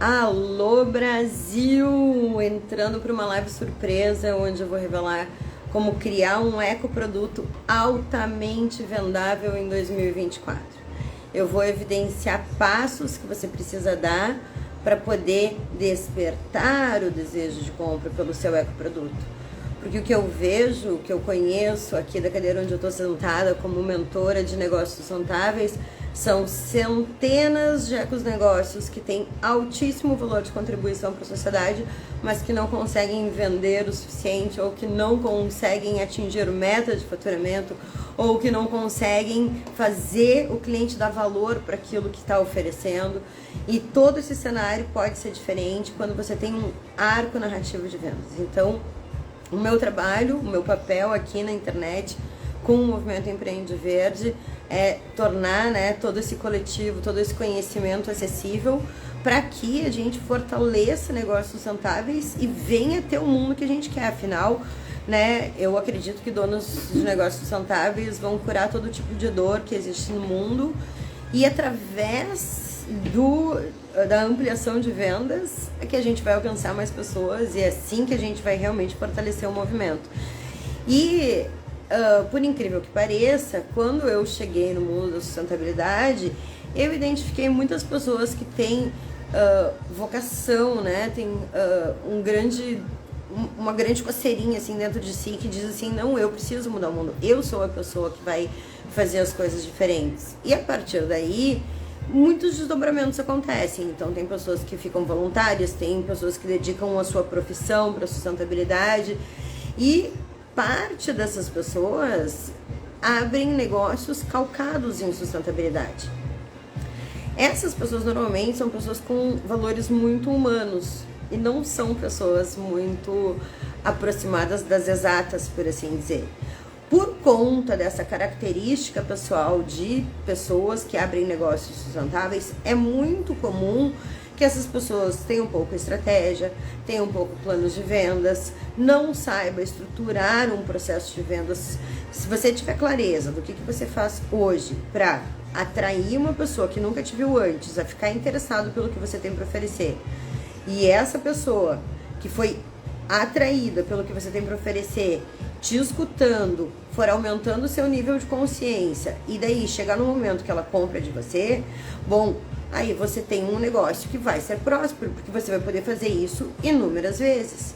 Alô Brasil! Entrando para uma live surpresa onde eu vou revelar como criar um ecoproduto altamente vendável em 2024. Eu vou evidenciar passos que você precisa dar para poder despertar o desejo de compra pelo seu ecoproduto. Porque o que eu vejo, o que eu conheço aqui da cadeira onde eu estou sentada como mentora de negócios sustentáveis, são centenas de econegócios que têm altíssimo valor de contribuição para a sociedade, mas que não conseguem vender o suficiente, ou que não conseguem atingir o meta de faturamento, ou que não conseguem fazer o cliente dar valor para aquilo que está oferecendo. E todo esse cenário pode ser diferente quando você tem um arco narrativo de vendas. Então, o meu trabalho, o meu papel aqui na internet com o Movimento Empreende Verde é tornar, todo esse coletivo, todo esse conhecimento acessível para que a gente fortaleça negócios sustentáveis e venha ter o mundo que a gente quer. Afinal, eu acredito que donos de negócios sustentáveis vão curar todo tipo de dor que existe no mundo, e através da ampliação de vendas é que a gente vai alcançar mais pessoas, e é assim que a gente vai realmente fortalecer o movimento. E por incrível que pareça, quando eu cheguei no mundo da sustentabilidade, eu identifiquei muitas pessoas que têm vocação, tem uma grande coceirinha assim dentro de si, que diz assim: não, eu preciso mudar o mundo, eu sou a pessoa que vai fazer as coisas diferentes. E a partir daí muitos desdobramentos acontecem. Então tem pessoas que ficam voluntárias, tem pessoas que dedicam a sua profissão para a sustentabilidade, e parte dessas pessoas abrem negócios calcados em sustentabilidade. Essas pessoas normalmente são pessoas com valores muito humanos e não são pessoas muito aproximadas das exatas, por assim dizer. Por conta dessa característica pessoal de pessoas que abrem negócios sustentáveis, é muito comum que essas pessoas tenham pouca estratégia, tenham pouco planos de vendas, não saiba estruturar um processo de vendas. Se você tiver clareza do que você faz hoje para atrair uma pessoa que nunca te viu antes a ficar interessado pelo que você tem para oferecer, e essa pessoa que foi atraída pelo que você tem para oferecer, te escutando, for aumentando o seu nível de consciência, e daí chegar no momento que ela compra de você, bom, aí você tem um negócio que vai ser próspero, porque você vai poder fazer isso inúmeras vezes.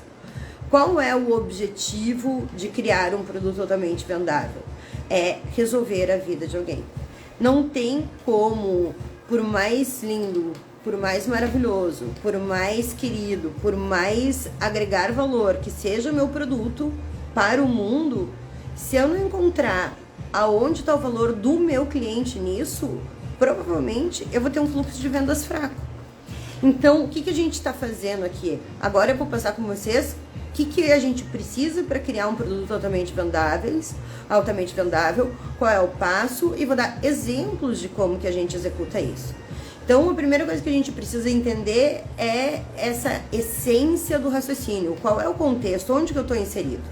Qual é o objetivo de criar um produto totalmente vendável? É resolver a vida de alguém. Não tem como, por mais lindo, por mais maravilhoso, por mais querido, por mais agregar valor que seja o meu produto para o mundo, se eu não encontrar aonde está o valor do meu cliente nisso, provavelmente eu vou ter um fluxo de vendas fraco. Então, o que a gente está fazendo aqui? Agora eu vou passar com vocês o que a gente precisa para criar um produto altamente vendável, qual é o passo, e vou dar exemplos de como que a gente executa isso. Então, a primeira coisa que a gente precisa entender é essa essência do raciocínio. Qual é o contexto? Onde que eu estou inserido?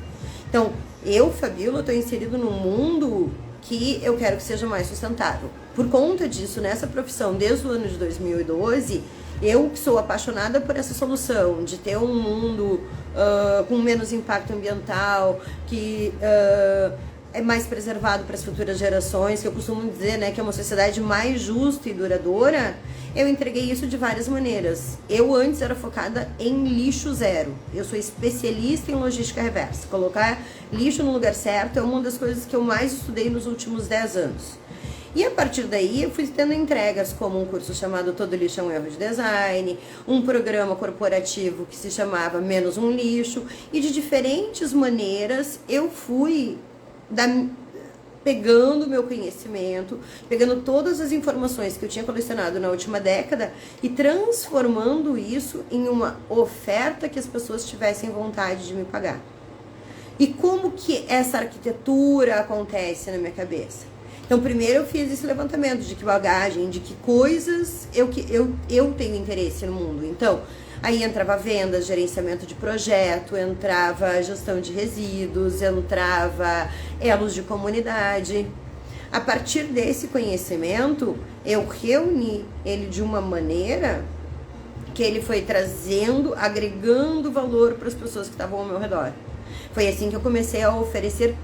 Então, eu, Fabíola, estou inserido num mundo que eu quero que seja mais sustentável. Por conta disso, nessa profissão, desde o ano de 2012, eu que sou apaixonada por essa solução de ter um mundo com menos impacto ambiental, que é mais preservado para as futuras gerações, que eu costumo dizer, que é uma sociedade mais justa e duradoura, eu entreguei isso de várias maneiras. Eu antes era focada em lixo zero. Eu sou especialista em logística reversa. Colocar lixo no lugar certo é uma das coisas que eu mais estudei nos últimos 10 anos. E a partir daí eu fui tendo entregas como um curso chamado Todo Lixo é um Erro de Design, um programa corporativo que se chamava Menos um Lixo, e de diferentes maneiras eu fui pegando meu conhecimento, pegando todas as informações que eu tinha colecionado na última década e transformando isso em uma oferta que as pessoas tivessem vontade de me pagar. E como que essa arquitetura acontece na minha cabeça? Então, primeiro eu fiz esse levantamento de que bagagem, de que coisas eu tenho interesse no mundo. Então, aí entrava vendas, gerenciamento de projeto, entrava gestão de resíduos, entrava elos de comunidade. A partir desse conhecimento, eu reuni ele de uma maneira que ele foi trazendo, agregando valor para as pessoas que estavam ao meu redor. Foi assim que eu comecei a oferecer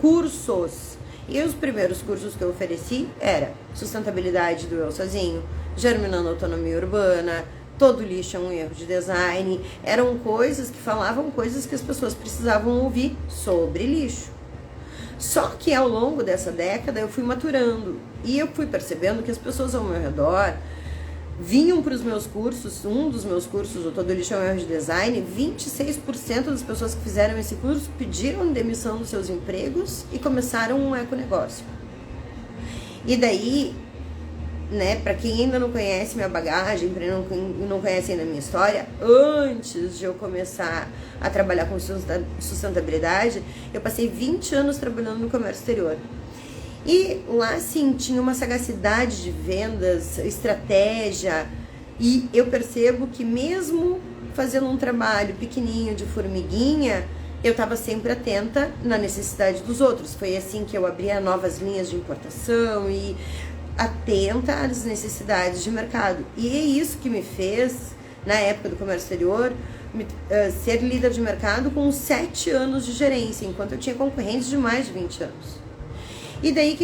cursos. E os primeiros cursos que eu ofereci era sustentabilidade do eu sozinho, germinando autonomia urbana, todo lixo é um erro de design. Eram coisas que falavam coisas que as pessoas precisavam ouvir sobre lixo. Só que ao longo dessa década eu fui maturando e eu fui percebendo que as pessoas ao meu redor vinham para os meus cursos. Um dos meus cursos, o Todo Lixo é um Erro de Design, 26% das pessoas que fizeram esse curso pediram demissão dos seus empregos e começaram um econegócio. E daí, né, para quem ainda não conhece minha bagagem, para quem não conhece ainda a minha história, antes de eu começar a trabalhar com sustentabilidade, eu passei 20 anos trabalhando no comércio exterior. E lá, sim, tinha uma sagacidade de vendas, estratégia, e eu percebo que mesmo fazendo um trabalho pequenininho de formiguinha, eu estava sempre atenta na necessidade dos outros. Foi assim que eu abria novas linhas de importação e atenta às necessidades de mercado. E é isso que me fez, na época do comércio exterior, ser líder de mercado com 7 anos de gerência, enquanto eu tinha concorrentes de mais de 20 anos. E daí,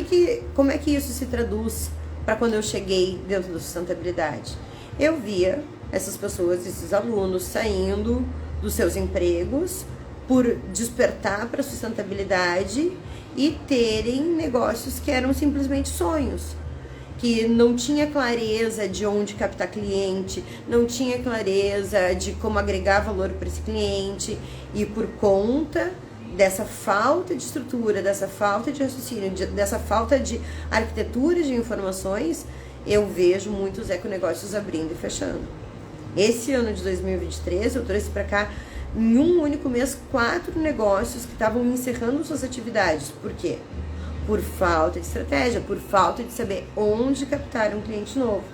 como é que isso se traduz para quando eu cheguei dentro da sustentabilidade? Eu via essas pessoas, esses alunos, saindo dos seus empregos por despertar para a sustentabilidade e terem negócios que eram simplesmente sonhos, que não tinha clareza de onde captar cliente, não tinha clareza de como agregar valor para esse cliente, e por conta dessa falta de estrutura, dessa falta de raciocínio, dessa falta de arquitetura de informações, eu vejo muitos econegócios abrindo e fechando. Esse ano de 2023, eu trouxe para cá, em um único mês, 4 negócios que estavam encerrando suas atividades. Por quê? Por falta de estratégia, por falta de saber onde captar um cliente novo.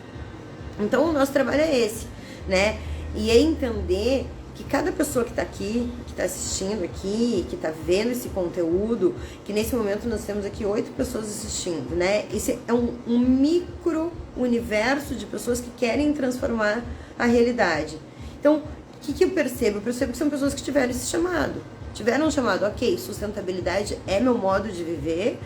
Então, o nosso trabalho é esse, né? E é entender que cada pessoa que está aqui, que está assistindo aqui, que está vendo esse conteúdo, que nesse momento nós temos aqui 8 pessoas assistindo, né? Esse é um micro universo de pessoas que querem transformar a realidade. Então, o que eu percebo? Eu percebo que são pessoas que tiveram esse chamado. Tiveram um chamado, ok, sustentabilidade é meu modo de viver,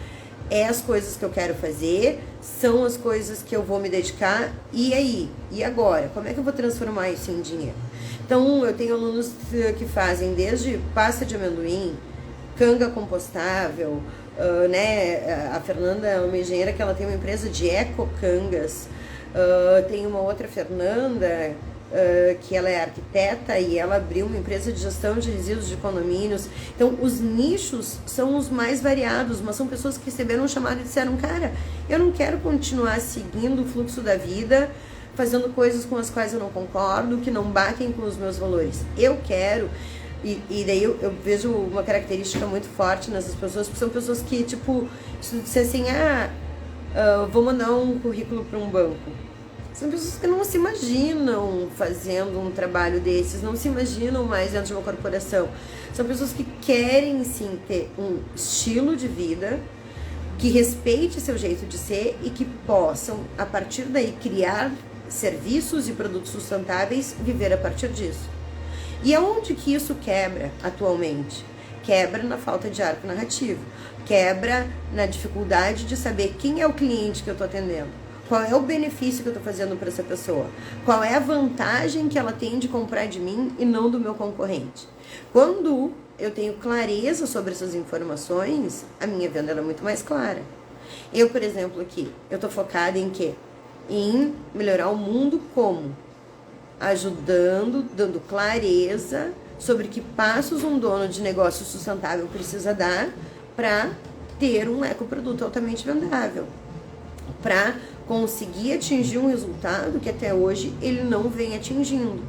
é as coisas que eu quero fazer, são as coisas que eu vou me dedicar, e aí? E agora? Como é que eu vou transformar isso em dinheiro? Então, eu tenho alunos que fazem desde pasta de amendoim, canga compostável, né? A Fernanda é uma engenheira que ela tem uma empresa de ecocangas. Tem uma outra Fernanda, que ela é arquiteta e ela abriu uma empresa de gestão de resíduos de condomínios. Então, os nichos são os mais variados, mas são pessoas que receberam um chamado e disseram, cara, eu não quero continuar seguindo o fluxo da vida, fazendo coisas com as quais eu não concordo, que não batem com os meus valores. Eu quero, e daí eu vejo uma característica muito forte nessas pessoas, porque são pessoas que, tipo, se tu disser assim, vou mandar um currículo para um banco. São pessoas que não se imaginam fazendo um trabalho desses, não se imaginam mais dentro de uma corporação. São pessoas que querem, sim, ter um estilo de vida que respeite seu jeito de ser e que possam, a partir daí, criar serviços e produtos sustentáveis, viver a partir disso. E aonde que isso quebra atualmente? Quebra na falta de arco narrativo, quebra na dificuldade de saber quem é o cliente que eu estou atendendo, qual é o benefício que eu estou fazendo para essa pessoa, qual é a vantagem que ela tem de comprar de mim e não do meu concorrente. Quando eu tenho clareza sobre essas informações, a minha venda é muito mais clara. Eu, por exemplo, aqui, eu estou focada em quê? Em melhorar o mundo como? Ajudando, dando clareza sobre que passos um dono de negócio sustentável precisa dar para ter um ecoproduto altamente vendável, para conseguir atingir um resultado que até hoje ele não vem atingindo.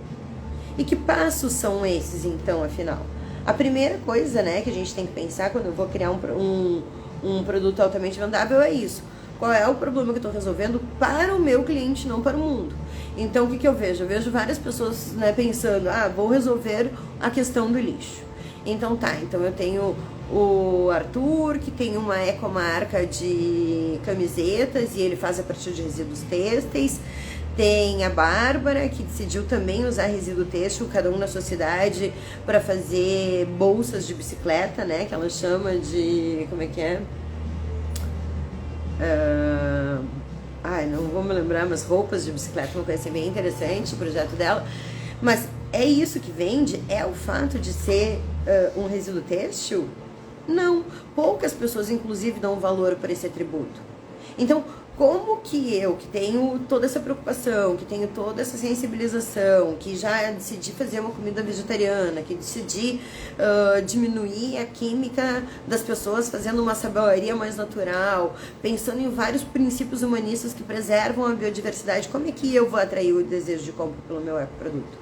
E que passos são esses, então, afinal? A primeira coisa, né, que a gente tem que pensar quando eu vou criar um produto altamente vendável é isso. Qual é o problema que eu estou resolvendo para o meu cliente, não para o mundo? Então, o que eu vejo? Eu vejo várias pessoas, né, pensando, vou resolver a questão do lixo. Então então eu tenho o Arthur, que tem uma ecomarca de camisetas e ele faz a partir de resíduos têxteis. Tem a Bárbara, que decidiu também usar resíduo têxtil, cada um na sua cidade, para fazer bolsas de bicicleta, né? Que ela chama de... como é que é? Ai, não vou me lembrar, mas roupas de bicicleta, uma coisa assim bem interessante, o projeto dela. Mas é isso que vende? É o fato de ser um resíduo têxtil? Não. Poucas pessoas, inclusive, dão valor para esse atributo. Então, como que eu, que tenho toda essa preocupação, que tenho toda essa sensibilização, que já decidi fazer uma comida vegetariana, que decidi diminuir a química das pessoas fazendo uma sabororia mais natural, pensando em vários princípios humanistas que preservam a biodiversidade, como é que eu vou atrair o desejo de compra pelo meu ecoproduto?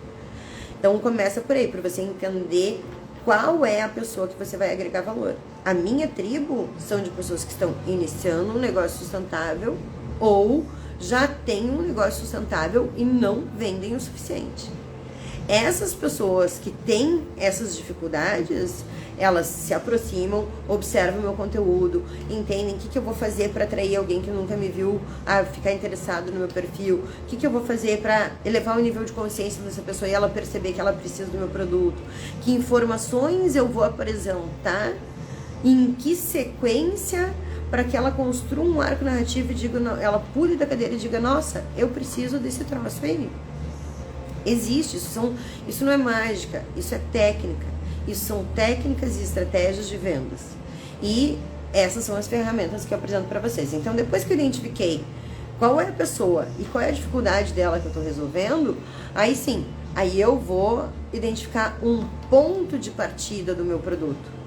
Então começa por aí, para você entender qual é a pessoa que você vai agregar valor. A minha tribo são de pessoas que estão iniciando um negócio sustentável ou já têm um negócio sustentável e não vendem o suficiente. Essas pessoas que têm essas dificuldades, elas se aproximam, observam o meu conteúdo, entendem o que eu vou fazer para atrair alguém que nunca me viu a ficar interessado no meu perfil, o que eu vou fazer para elevar o nível de consciência dessa pessoa e ela perceber que ela precisa do meu produto, que informações eu vou apresentar, em que sequência, para que ela construa um arco narrativo e diga, ela pule da cadeira e diga, nossa, eu preciso desse troço aí. Existe, isso não é mágica, isso é técnica. Isso são técnicas e estratégias de vendas. E essas são as ferramentas que eu apresento para vocês. Então, depois que eu identifiquei qual é a pessoa e qual é a dificuldade dela que eu estou resolvendo, aí sim, aí eu vou identificar um ponto de partida do meu produto.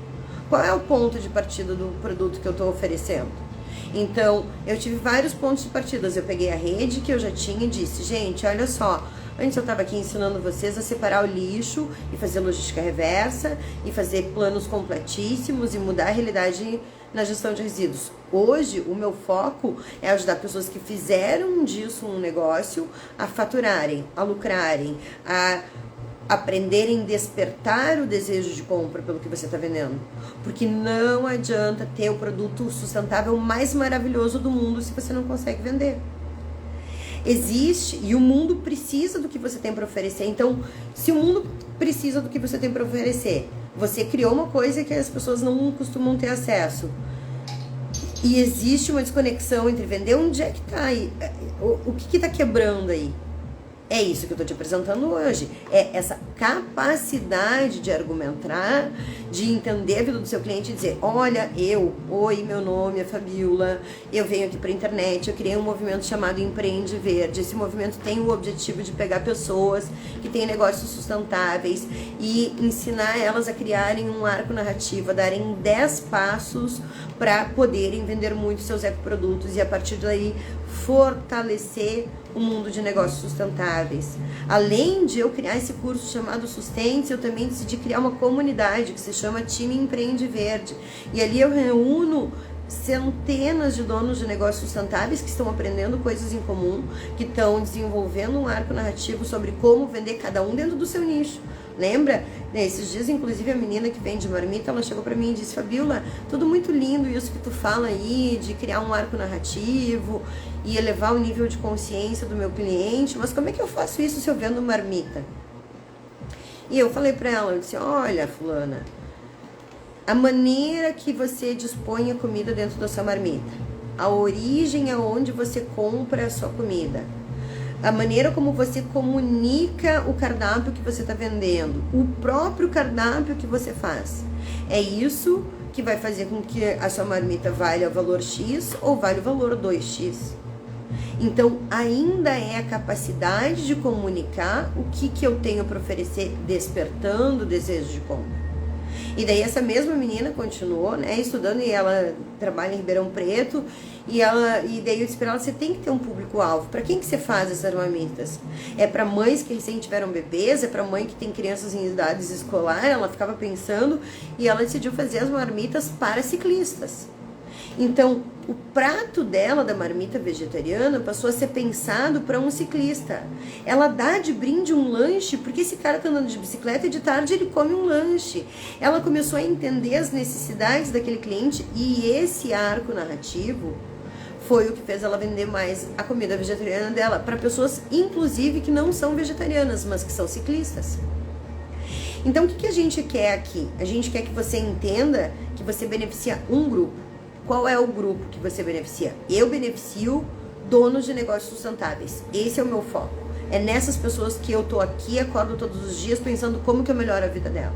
Qual é o ponto de partida do produto que eu estou oferecendo? Então, eu tive vários pontos de partida. Eu peguei a rede que eu já tinha e disse, gente, olha só, antes eu estava aqui ensinando vocês a separar o lixo e fazer logística reversa e fazer planos completíssimos e mudar a realidade na gestão de resíduos. Hoje, o meu foco é ajudar pessoas que fizeram disso um negócio a faturarem, a lucrarem, a aprenderem a despertar o desejo de compra pelo que você está vendendo. Porque não adianta ter o produto sustentável mais maravilhoso do mundo se você não consegue vender. Existe, e o mundo precisa do que você tem para oferecer. Então, se o mundo precisa do que você tem para oferecer, você criou uma coisa que as pessoas não costumam ter acesso, e existe uma desconexão entre vender, onde é que está aí? O que está quebrando aí? É isso que eu estou te apresentando hoje. É essa capacidade de argumentar, de entender a vida do seu cliente e dizer, olha, oi, meu nome é Fabiola, eu venho aqui para a internet, eu criei um movimento chamado Empreende Verde. Esse movimento tem o objetivo de pegar pessoas que têm negócios sustentáveis e ensinar elas a criarem um arco narrativo, a darem 10 passos para poderem vender muito seus ecoprodutos e a partir daí fortalecer o mundo de negócios sustentáveis. Além de eu criar esse curso chamado Sustente, eu também decidi criar uma comunidade que se chama Time Empreende Verde. E ali eu reúno centenas de donos de negócios sustentáveis que estão aprendendo coisas em comum, que estão desenvolvendo um arco narrativo sobre como vender cada um dentro do seu nicho. Lembra? Esses dias, inclusive, a menina que vende marmita, ela chegou pra mim e disse, Fabiola, tudo muito lindo isso que tu fala aí, de criar um arco narrativo e elevar o nível de consciência do meu cliente, mas como é que eu faço isso se eu vendo marmita? E eu falei pra ela, eu disse, olha, fulana, a maneira que você dispõe a comida dentro da sua marmita, a origem aonde você compra a sua comida, a maneira como você comunica o cardápio que você está vendendo, o próprio cardápio que você faz. É isso que vai fazer com que a sua marmita valha o valor X ou valha o valor 2X. Então, ainda é a capacidade de comunicar o que eu tenho para oferecer, despertando o desejo de compra. E daí essa mesma menina continuou, né, estudando, e ela trabalha em Ribeirão Preto, e daí eu disse pra ela, você tem que ter um público-alvo. Para quem que você faz essas marmitas? É para mães que recém tiveram bebês? É para mãe que tem crianças em idades escolar? Ela ficava pensando e ela decidiu fazer as marmitas para ciclistas. Então, o prato dela, da marmita vegetariana, passou a ser pensado para um ciclista. Ela dá de brinde um lanche, porque esse cara tá andando de bicicleta e de tarde ele come um lanche. Ela começou a entender as necessidades daquele cliente e esse arco narrativo foi o que fez ela vender mais a comida vegetariana dela para pessoas, inclusive, que não são vegetarianas, mas que são ciclistas. Então, o que a gente quer aqui? A gente quer que você entenda que você beneficia um grupo. Qual é o grupo que você beneficia? Eu beneficio donos de negócios sustentáveis. Esse é o meu foco. É nessas pessoas que eu tô aqui, acordo todos os dias pensando como que eu melhoro a vida dela.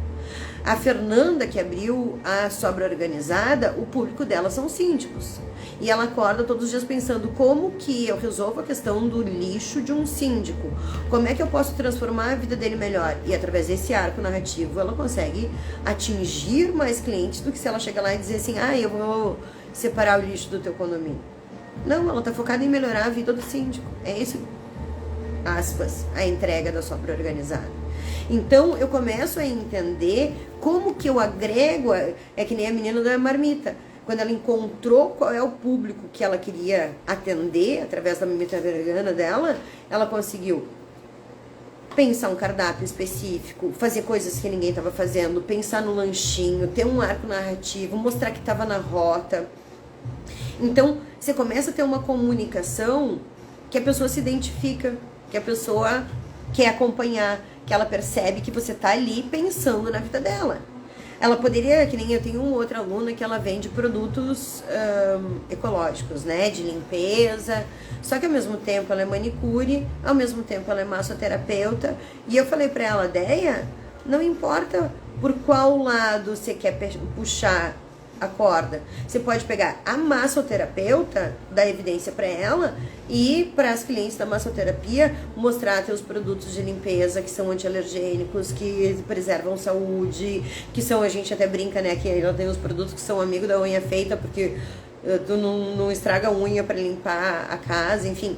A Fernanda, que abriu a Sobra Organizada, o público dela são síndicos. E ela acorda todos os dias pensando como que eu resolvo a questão do lixo de um síndico. Como é que eu posso transformar a vida dele melhor? E através desse arco narrativo, ela consegue atingir mais clientes do que se ela chegar lá e dizer assim, eu vou separar o lixo do teu condomínio. Não, ela está focada em melhorar a vida do síndico. É esse, aspas, a entrega da Sobra Organizada. Então, eu começo a entender como que eu agrego, é que nem a menina da marmita. Quando ela encontrou qual é o público que ela queria atender, através da marmita vegana dela, ela conseguiu pensar um cardápio específico, fazer coisas que ninguém estava fazendo, pensar no lanchinho, ter um arco narrativo, mostrar que estava na rota. Então, você começa a ter uma comunicação que a pessoa se identifica, que a pessoa quer acompanhar, que ela percebe que você tá ali pensando na vida dela. Ela poderia, que nem eu tenho uma outra aluna que ela vende produtos ecológicos, né, de limpeza, só que ao mesmo tempo ela é manicure, ao mesmo tempo ela é massoterapeuta, e eu falei pra ela, Deia, não importa por qual lado você quer puxar a corda. Você pode pegar a massoterapeuta, dar evidência para ela, e para as clientes da massoterapia mostrar teus produtos de limpeza que são antialergênicos, que preservam saúde, que são, a gente até brinca, né, que ela tem os produtos que são amigo da unha feita, porque tu não estraga a unha para limpar a casa, enfim.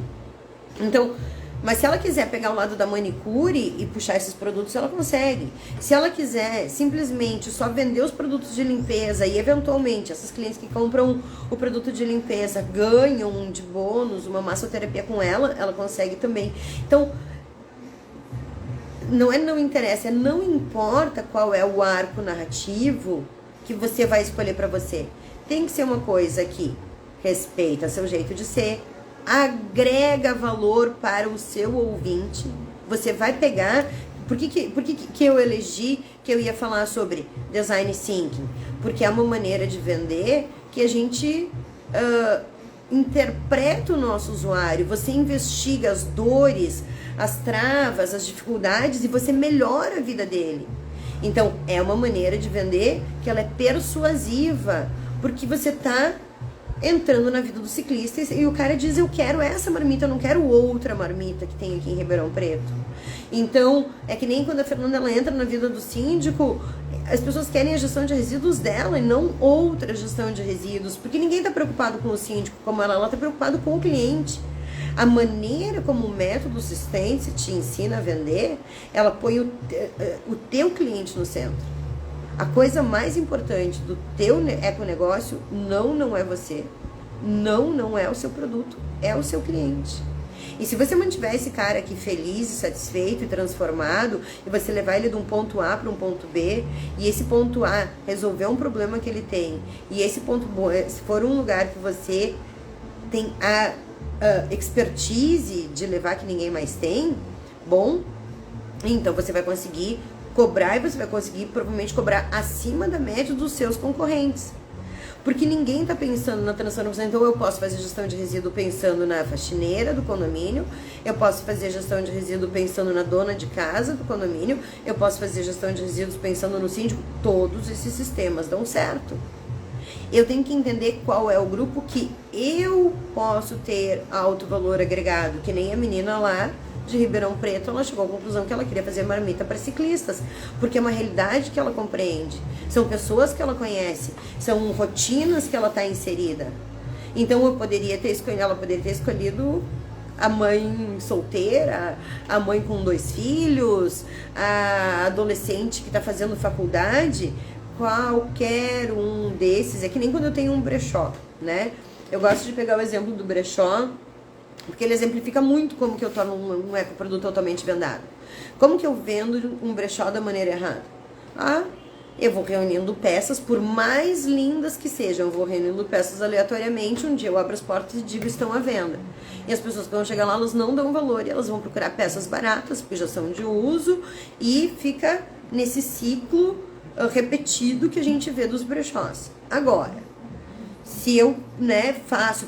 Então, mas se ela quiser pegar o lado da manicure e puxar esses produtos, ela consegue. Se ela quiser simplesmente só vender os produtos de limpeza e eventualmente essas clientes que compram o produto de limpeza ganham de bônus uma massoterapia com ela, ela consegue também. Então, não interessa, não importa qual é o arco narrativo que você vai escolher para você. Tem que ser uma coisa que respeita seu jeito de ser, agrega valor para o seu ouvinte. Você vai pegar... Por que eu elegi que eu ia falar sobre design thinking? Porque é uma maneira de vender que a gente interpreta o nosso usuário. Você investiga as dores, as travas, as dificuldades e você melhora a vida dele. Então, é uma maneira de vender que ela é persuasiva, porque você está entrando na vida do ciclista e o cara diz, eu quero essa marmita, eu não quero outra marmita que tem aqui em Ribeirão Preto. Então, é que nem quando a Fernanda ela entra na vida do síndico, as pessoas querem a gestão de resíduos dela e não outra gestão de resíduos, porque ninguém está preocupado com o síndico como ela está preocupado com o cliente. A maneira como o método Systense te ensina a vender, ela põe o teu cliente no centro. A coisa mais importante do teu econegócio não é você. Não é o seu produto, é o seu cliente. E se você mantiver esse cara aqui feliz, satisfeito e transformado, e você levar ele de um ponto A para um ponto B, e esse ponto A resolver um problema que ele tem, e esse ponto B, se for um lugar que você tem a expertise de levar que ninguém mais tem, bom, então você vai conseguir cobrar e você vai conseguir provavelmente cobrar acima da média dos seus concorrentes. Porque ninguém está pensando na transformação. Então eu posso fazer gestão de resíduo pensando na faxineira do condomínio, eu posso fazer gestão de resíduo pensando na dona de casa do condomínio, eu posso fazer gestão de resíduos pensando no síndico. Todos esses sistemas dão certo. Eu tenho que entender qual é o grupo que eu posso ter alto valor agregado, que nem a menina lá de Ribeirão Preto, ela chegou à conclusão que ela queria fazer marmita para ciclistas, porque é uma realidade que ela compreende, são pessoas que ela conhece, são rotinas que ela está inserida. Então ela poderia ter escolhido a mãe solteira, a mãe com 2 filhos, a adolescente que está fazendo faculdade, qualquer um desses. É que nem quando eu tenho um brechó, né? Eu gosto de pegar o exemplo do brechó, porque ele exemplifica muito como que eu torno um ecoproduto totalmente vendado. Como que eu vendo um brechó da maneira errada? Eu vou reunindo peças, por mais lindas que sejam, eu vou reunindo peças aleatoriamente. Um dia eu abro as portas e digo, estão à venda. E as pessoas que vão chegar lá, elas não dão valor e elas vão procurar peças baratas, porque já são de uso, e fica nesse ciclo repetido que a gente vê dos brechós. Agora, se eu,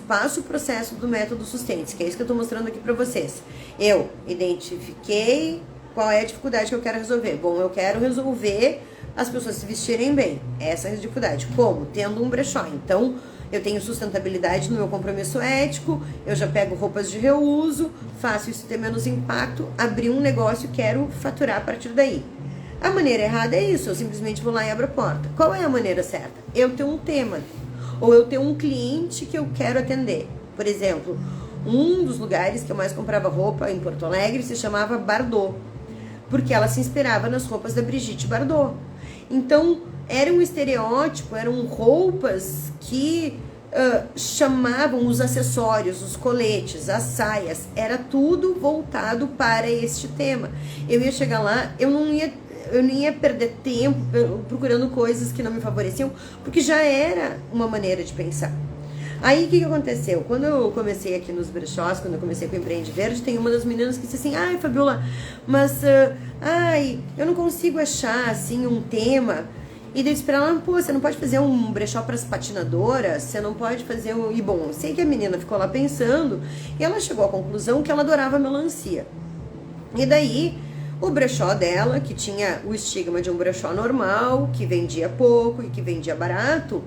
passo o processo do método Sustente, que é isso que eu estou mostrando aqui para vocês. Eu identifiquei qual é a dificuldade que eu quero resolver. Bom, eu quero resolver as pessoas se vestirem bem. Essa é a dificuldade. Como? Tendo um brechó. Então, eu tenho sustentabilidade no meu compromisso ético, eu já pego roupas de reuso, faço isso ter menos impacto, abri um negócio e quero faturar a partir daí. A maneira errada é isso, eu simplesmente vou lá e abro a porta. Qual é a maneira certa? Eu tenho um tema, ou eu tenho um cliente que eu quero atender. Por exemplo, um dos lugares que eu mais comprava roupa em Porto Alegre se chamava Bardot, porque ela se inspirava nas roupas da Brigitte Bardot. Então, era um estereótipo, eram roupas que chamavam os acessórios, os coletes, as saias, era tudo voltado para este tema. Eu ia chegar lá, eu não ia perder tempo procurando coisas que não me favoreciam, porque já era uma maneira de pensar. Aí, o que aconteceu? Quando eu comecei aqui nos brechós, quando eu comecei com o Empreende Verde, tem uma das meninas que disse assim, ai, Fabiola, mas, eu não consigo achar, assim, um tema. E daí eu disse pra ela, pô, você não pode fazer um brechó para as patinadoras? Você não pode fazer um... E bom, sei que a menina ficou lá pensando, e ela chegou à conclusão que ela adorava melancia. E daí, o brechó dela, que tinha o estigma de um brechó normal, que vendia pouco e que vendia barato,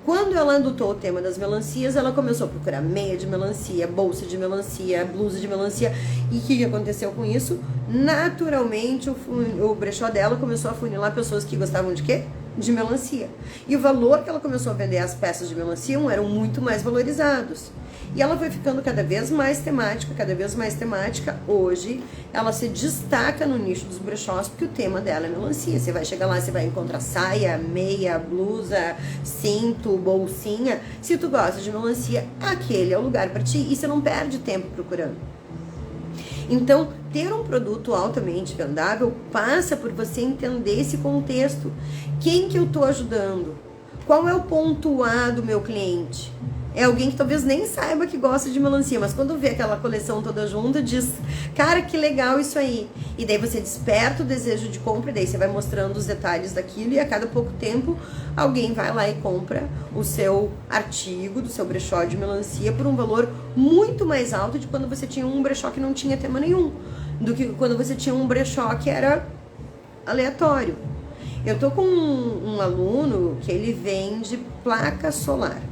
quando ela adotou o tema das melancias, ela começou a procurar meia de melancia, bolsa de melancia, blusa de melancia. E o que aconteceu com isso? Naturalmente, o brechó dela começou a funilar pessoas que gostavam de quê? De melancia. E o valor que ela começou a vender as peças de melancia eram muito mais valorizados. E ela foi ficando cada vez mais temática, cada vez mais temática. Hoje, ela se destaca no nicho dos brechós, porque o tema dela é melancia. Você vai chegar lá, você vai encontrar saia, meia, blusa, cinto, bolsinha. Se tu gosta de melancia, aquele é o lugar para ti. E você não perde tempo procurando. Então, ter um produto altamente vendável passa por você entender esse contexto. Quem que eu estou ajudando? Qual é o ponto A do meu cliente? É alguém que talvez nem saiba que gosta de melancia, mas quando vê aquela coleção toda junta, diz, cara, que legal isso aí. E daí você desperta o desejo de compra, e daí você vai mostrando os detalhes daquilo, e a cada pouco tempo alguém vai lá e compra o seu artigo do seu brechó de melancia por um valor muito mais alto de quando você tinha um brechó que não tinha tema nenhum, do que quando você tinha um brechó que era aleatório. Eu tô com um aluno que ele vende placa solar.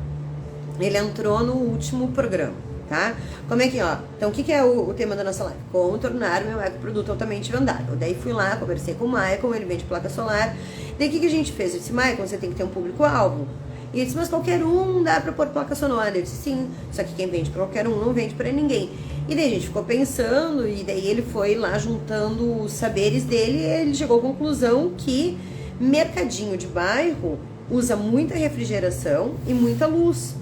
Ele entrou no último programa, tá? Como é que, então o que é o tema da nossa live? Como tornar meu ecoproduto altamente vendável. Daí fui lá, conversei com o Maicon, ele vende placa solar. Daí o que a gente fez? Eu disse, Maicon, você tem que ter um público-alvo. E ele disse, mas qualquer um dá pra pôr placa solar. Eu disse, sim, só que quem vende pra qualquer um não vende pra ninguém. E daí a gente ficou pensando, e daí ele foi lá juntando os saberes dele, e ele chegou à conclusão que mercadinho de bairro usa muita refrigeração e muita luz.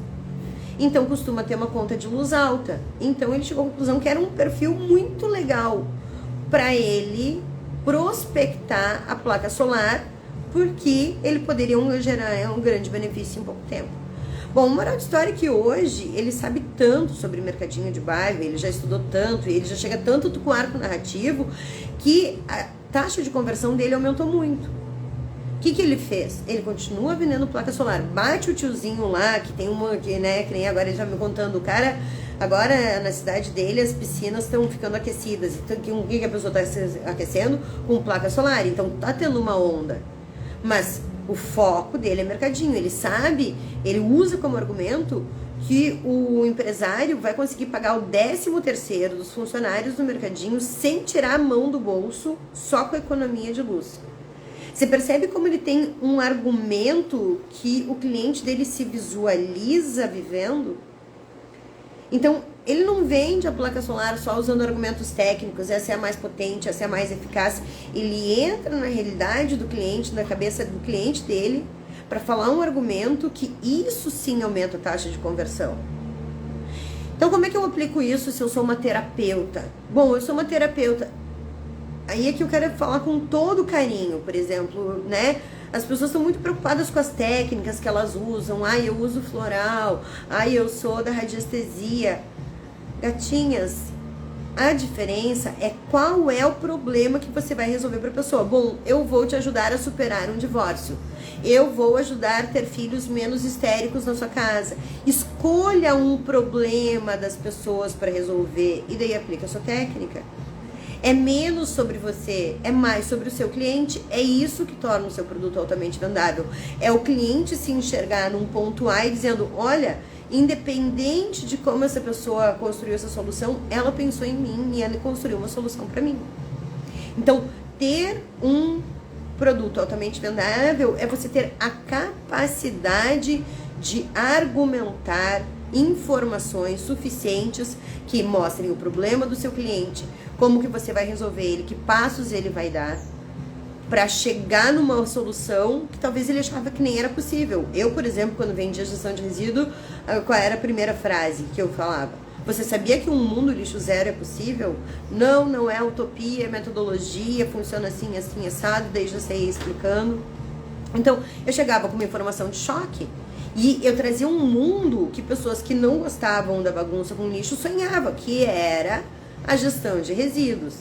Então costuma ter uma conta de luz alta. Então ele chegou à conclusão que era um perfil muito legal para ele prospectar a placa solar, porque ele poderia gerar um grande benefício em pouco tempo. Bom, o moral de história é que hoje ele sabe tanto sobre mercadinho de bairro, ele já estudou tanto, e ele já chega tanto com o arco narrativo, que a taxa de conversão dele aumentou muito. O que ele fez? Ele continua vendendo placa solar. Bate o tiozinho lá, que tem uma, que nem agora ele já me contando, o cara, agora na cidade dele as piscinas estão ficando aquecidas. Então, o que a pessoa está aquecendo? Com placa solar. Então tá tendo uma onda. Mas o foco dele é mercadinho. Ele sabe, ele usa como argumento que o empresário vai conseguir pagar o 13º dos funcionários do mercadinho sem tirar a mão do bolso, só com a economia de luz. Você percebe como ele tem um argumento que o cliente dele se visualiza vivendo? Então, ele não vende a placa solar só usando argumentos técnicos, essa é a mais potente, essa é a mais eficaz. Ele entra na realidade do cliente, na cabeça do cliente dele, para falar um argumento que isso sim aumenta a taxa de conversão. Então, como é que eu aplico isso se eu sou uma terapeuta? Bom, eu sou uma terapeuta. Aí é que eu quero falar com todo carinho, por exemplo, As pessoas estão muito preocupadas com as técnicas que elas usam. Ai, eu uso floral. Ai, eu sou da radiestesia. Gatinhas, a diferença é qual é o problema que você vai resolver para a pessoa. Bom, eu vou te ajudar a superar um divórcio. Eu vou ajudar a ter filhos menos histéricos na sua casa. Escolha um problema das pessoas para resolver e daí aplica a sua técnica. É menos sobre você, é mais sobre o seu cliente. É isso que torna o seu produto altamente vendável. É o cliente se enxergar num ponto A e dizendo, olha, independente de como essa pessoa construiu essa solução, ela pensou em mim e ela construiu uma solução para mim. Então, ter um produto altamente vendável é você ter a capacidade de argumentar informações suficientes que mostrem o problema do seu cliente, como que você vai resolver ele, que passos ele vai dar para chegar numa solução que talvez ele achava que nem era possível. Eu, por exemplo, quando vendia gestão de resíduo, qual era a primeira frase que eu falava? Você sabia que um mundo lixo zero é possível? Não, não é utopia, é metodologia, funciona assim, assim, assado, daí já saía explicando. Então, eu chegava com uma informação de choque e eu trazia um mundo que pessoas que não gostavam da bagunça com lixo sonhavam, que era a gestão de resíduos.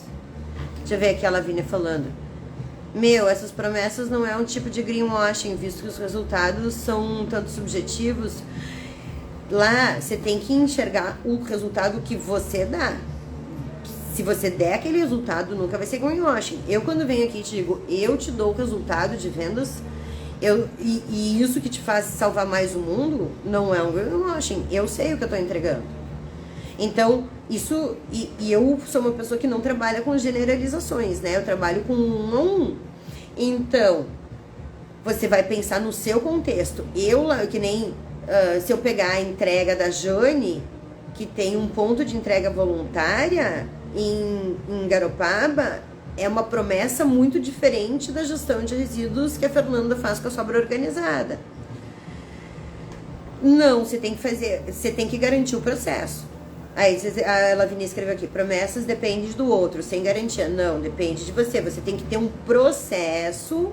Deixa eu ver aqui a Lavínia falando. Essas promessas não é um tipo de greenwashing, visto que os resultados são um tanto subjetivos. Lá, você tem que enxergar o resultado que você dá. Se você der aquele resultado, nunca vai ser greenwashing. Eu, quando venho aqui e te digo, eu te dou o resultado de vendas, e isso que te faz salvar mais o mundo, não é um greenwashing. Eu sei o que eu estou entregando. Então, isso... E eu sou uma pessoa que não trabalha com generalizações, né? Eu trabalho com 1 a 1. Então, você vai pensar no seu contexto. Que nem... se eu pegar a entrega da Jane, que tem um ponto de entrega voluntária em Garopaba, é uma promessa muito diferente da gestão de resíduos que a Fernanda faz com a Sobra Organizada. Não, você tem que garantir o processo. Aí a Lavínia escreveu aqui, promessas dependem do outro, sem garantia. Não, depende de você. Você tem que ter um processo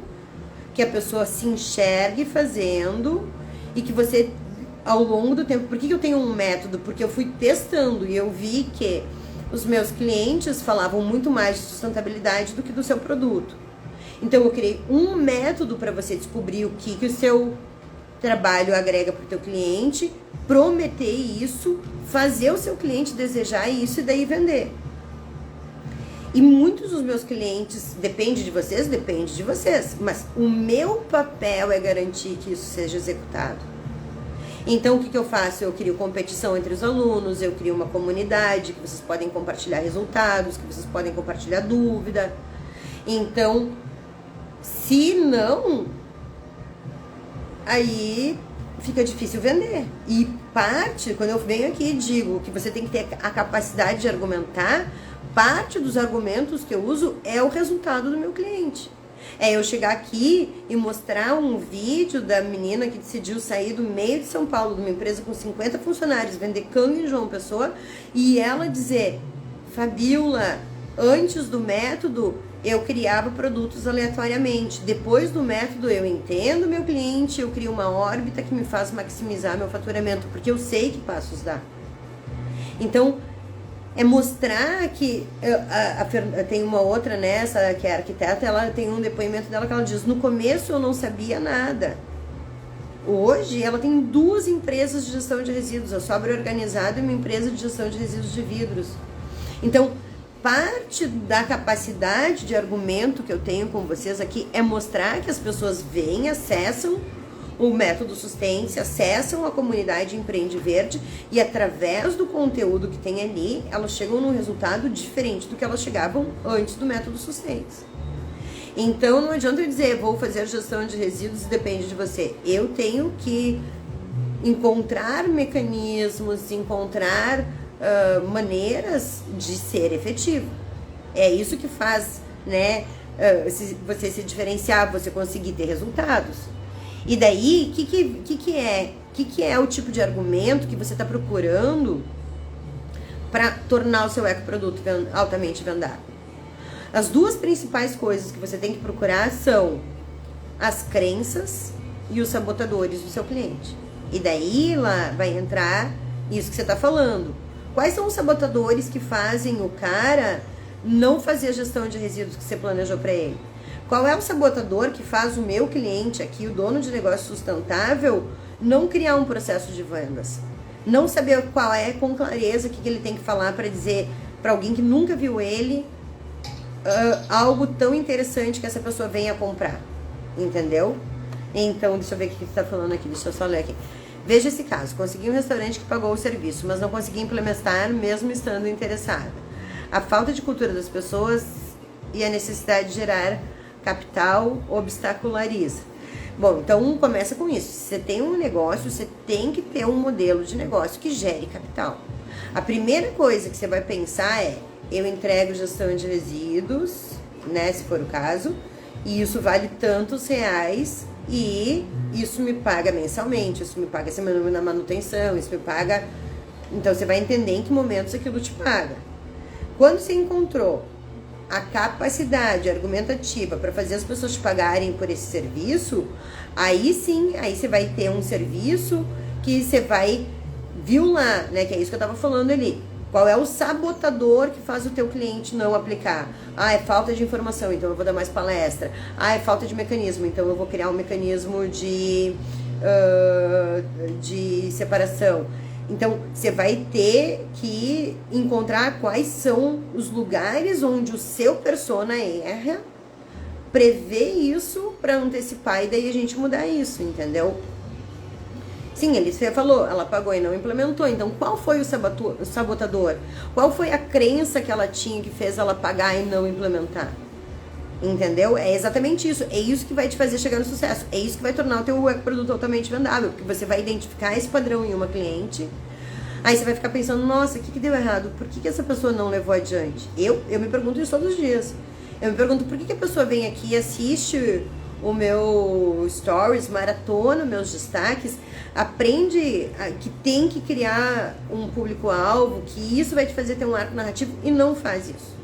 que a pessoa se enxergue fazendo e que você, ao longo do tempo... Por que eu tenho um método? Porque eu fui testando e eu vi que os meus clientes falavam muito mais de sustentabilidade do que do seu produto. Então eu criei um método para você descobrir o que o seu trabalho agrega para o teu cliente, prometer isso, fazer o seu cliente desejar isso e daí vender. E muitos dos meus clientes, depende de vocês, mas o meu papel é garantir que isso seja executado. Então, o que eu faço? Eu crio competição entre os alunos, eu crio uma comunidade que vocês podem compartilhar resultados, que vocês podem compartilhar dúvida. Então, se não, aí fica difícil vender. E quando eu venho aqui e digo que você tem que ter a capacidade de argumentar, parte dos argumentos que eu uso é o resultado do meu cliente. É eu chegar aqui e mostrar um vídeo da menina que decidiu sair do meio de São Paulo, de uma empresa com 50 funcionários, vender canga em João Pessoa, e ela dizer, Fabiola, antes do método eu criava produtos aleatoriamente. Depois do método eu entendo meu cliente, eu crio uma órbita que me faz maximizar meu faturamento, porque eu sei que passos dá. Então, é mostrar que... tem uma outra nessa, que é arquiteta, ela tem um depoimento dela que ela diz, no começo eu não sabia nada. Hoje ela tem 2 empresas de gestão de resíduos, a Sobra Organizada e uma empresa de gestão de resíduos de vidros. Então, parte da capacidade de argumento que eu tenho com vocês aqui é mostrar que as pessoas vêm, acessam o método Sustente, acessam a comunidade Empreende Verde e através do conteúdo que tem ali, elas chegam num resultado diferente do que elas chegavam antes do método Sustente. Então não adianta eu dizer, vou fazer gestão de resíduos e depende de você. Eu tenho que encontrar mecanismos, encontrar maneiras de ser efetivo. É isso que faz, né, você se diferenciar, você conseguir ter resultados. E daí, o que é o tipo de argumento que você está procurando para tornar o seu ecoproduto altamente vendável? As 2 principais coisas que você tem que procurar são as crenças e os sabotadores do seu cliente. E daí lá vai entrar isso que você está falando. Quais são os sabotadores que fazem o cara não fazer a gestão de resíduos que você planejou para ele? Qual é o sabotador que faz o meu cliente aqui, o dono de negócio sustentável, não criar um processo de vendas? Não saber qual é, com clareza, o que ele tem que falar para dizer para alguém que nunca viu ele algo tão interessante que essa pessoa venha comprar. Entendeu? Então, deixa eu ver o que está falando aqui. Deixa eu só ler aqui. Veja esse caso. Consegui um restaurante que pagou o serviço, mas não consegui implementar mesmo estando interessada. A falta de cultura das pessoas e a necessidade de gerar capital obstaculariza. Bom, então começa com isso. Se você tem um negócio, você tem que ter um modelo de negócio que gere capital. A primeira coisa que você vai pensar é: eu entrego gestão de resíduos, né, se for o caso, e isso vale tantos reais e isso me paga mensalmente, isso me paga semana na manutenção, isso me paga... Então você vai entender em que momentos aquilo te paga. Quando você encontrou a capacidade argumentativa para fazer as pessoas te pagarem por esse serviço, aí sim, aí você vai ter um serviço que você vai... Viu lá, né, que é isso que eu tava falando ali. Qual é o sabotador que faz o teu cliente não aplicar? Ah, é falta de informação, então eu vou dar mais palestra. Ah, é falta de mecanismo, então eu vou criar um mecanismo de separação. Então, você vai ter que encontrar quais são os lugares onde o seu persona erra, prever isso para antecipar e daí a gente mudar isso, entendeu? Sim, você falou, ela pagou e não implementou. Então, qual foi o sabotador? Qual foi a crença que ela tinha que fez ela pagar e não implementar? Entendeu? É exatamente isso. É isso que vai te fazer chegar no sucesso. É isso que vai tornar o teu produto altamente vendável. Porque você vai identificar esse padrão em uma cliente. Aí você vai ficar pensando, nossa, o que deu errado? Por que essa pessoa não levou adiante? Eu me pergunto isso todos os dias. Eu me pergunto por que a pessoa vem aqui e assiste o meu stories, maratona meus destaques, aprende que tem que criar um público-alvo, que isso vai te fazer ter um arco narrativo e não faz isso.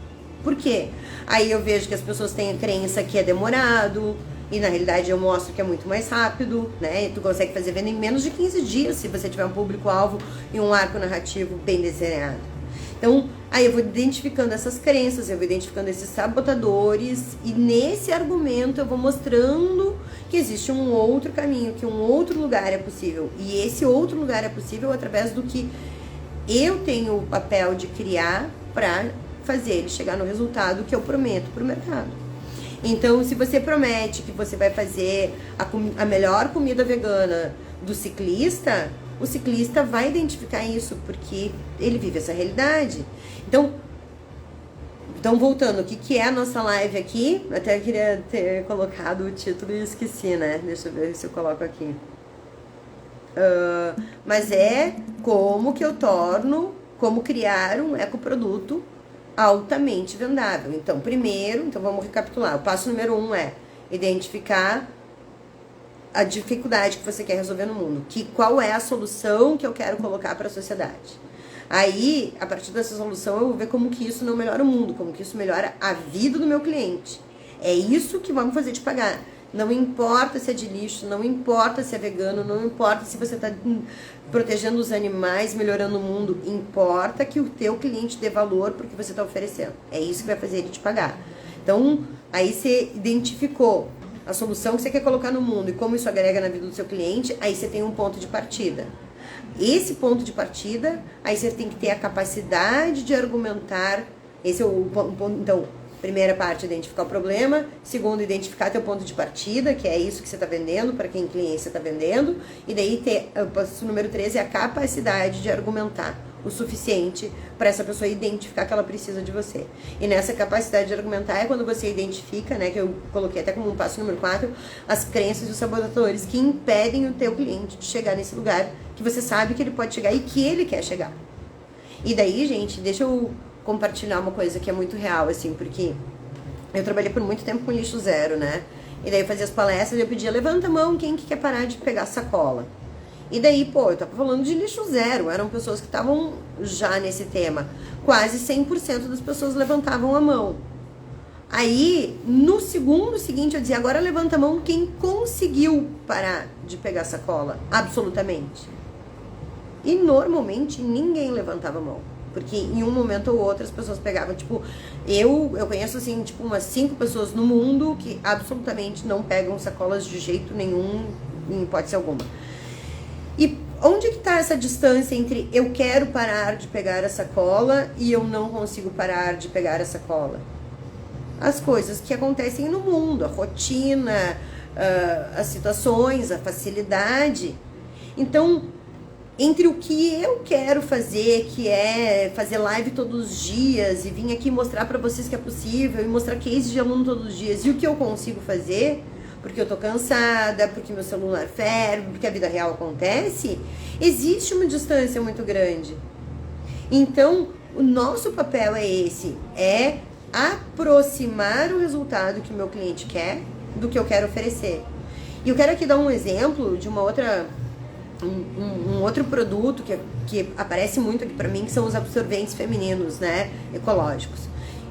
Por quê? Aí eu vejo que as pessoas têm a crença que é demorado e na realidade eu mostro que é muito mais rápido, né? E tu consegue fazer venda em menos de 15 dias se você tiver um público-alvo e um arco narrativo bem desenhado. Então, aí eu vou identificando essas crenças, eu vou identificando esses sabotadores e nesse argumento eu vou mostrando que existe um outro caminho, que um outro lugar é possível. E esse outro lugar é possível através do que eu tenho o papel de criar para fazer ele chegar no resultado que eu prometo para o mercado. Então, se você promete que você vai fazer a melhor comida vegana do ciclista, o ciclista vai identificar isso, porque ele vive essa realidade. Então voltando, o que é a nossa live aqui? Até queria ter colocado o título e esqueci, né? Deixa eu ver se eu coloco aqui. Mas é como criar um ecoproduto altamente vendável. Então, primeiro, vamos recapitular. O passo número 1 é identificar a dificuldade que você quer resolver no mundo, qual é a solução que eu quero colocar para a sociedade. Aí, a partir dessa solução, eu vou ver como que isso não melhora o mundo, como que isso melhora a vida do meu cliente. É isso que vamos fazer te pagar. Não importa se é de lixo, não importa se é vegano, não importa se você está protegendo os animais, melhorando o mundo. Importa que o teu cliente dê valor porque você está oferecendo. É isso que vai fazer ele te pagar. Então, aí você identificou a solução que você quer colocar no mundo e como isso agrega na vida do seu cliente, aí você tem um ponto de partida. Esse ponto de partida, aí você tem que ter a capacidade de argumentar. Esse é o ponto. Então, primeira parte, identificar o problema. Segundo, identificar teu ponto de partida, que é isso que você está vendendo, para quem cliente você está vendendo. E daí, o passo número 13 é a capacidade de argumentar o suficiente para essa pessoa identificar que ela precisa de você. E nessa capacidade de argumentar é quando você identifica, né, que eu coloquei até como um passo número 4, as crenças e os sabotadores que impedem o teu cliente de chegar nesse lugar que você sabe que ele pode chegar e que ele quer chegar. E daí, gente, deixa eu compartilhar uma coisa que é muito real, assim, porque eu trabalhei por muito tempo com lixo zero, né? E daí eu fazia as palestras e eu pedia, levanta a mão, quem que quer parar de pegar sacola? E daí, eu tava falando de lixo zero, eram pessoas que estavam já nesse tema. Quase 100% das pessoas levantavam a mão. Aí, no segundo seguinte, eu dizia, agora levanta a mão quem conseguiu parar de pegar sacola, absolutamente. E normalmente ninguém levantava a mão, porque em um momento ou outro as pessoas pegavam, tipo, eu conheço assim, tipo, umas 5 pessoas no mundo que absolutamente não pegam sacolas de jeito nenhum, em hipótese alguma. E onde que tá essa distância entre eu quero parar de pegar a sacola e eu não consigo parar de pegar a sacola? As coisas que acontecem no mundo, a rotina, as situações, a facilidade. Então, entre o que eu quero fazer, que é fazer live todos os dias e vir aqui mostrar para vocês que é possível e mostrar case de aluno todos os dias, e o que eu consigo fazer, porque eu tô cansada, porque meu celular ferve, porque a vida real acontece, existe uma distância muito grande. Então, o nosso papel é esse, é aproximar o resultado que o meu cliente quer do que eu quero oferecer. E eu quero aqui dar um exemplo de uma outra, um outro produto que aparece muito aqui pra mim, que são os absorventes femininos, né, ecológicos.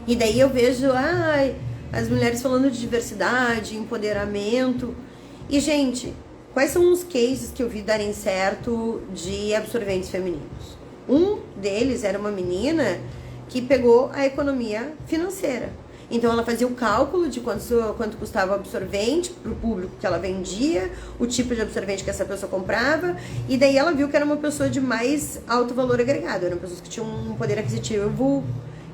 E daí eu vejo, as mulheres falando de diversidade, empoderamento. E, gente, quais são os cases que eu vi darem certo de absorventes femininos? Um deles era uma menina que pegou a economia financeira. Então ela fazia o cálculo de quanto custava o absorvente para o público que ela vendia, o tipo de absorvente que essa pessoa comprava, e daí ela viu que era uma pessoa de mais alto valor agregado, eram pessoas que tinham um poder aquisitivo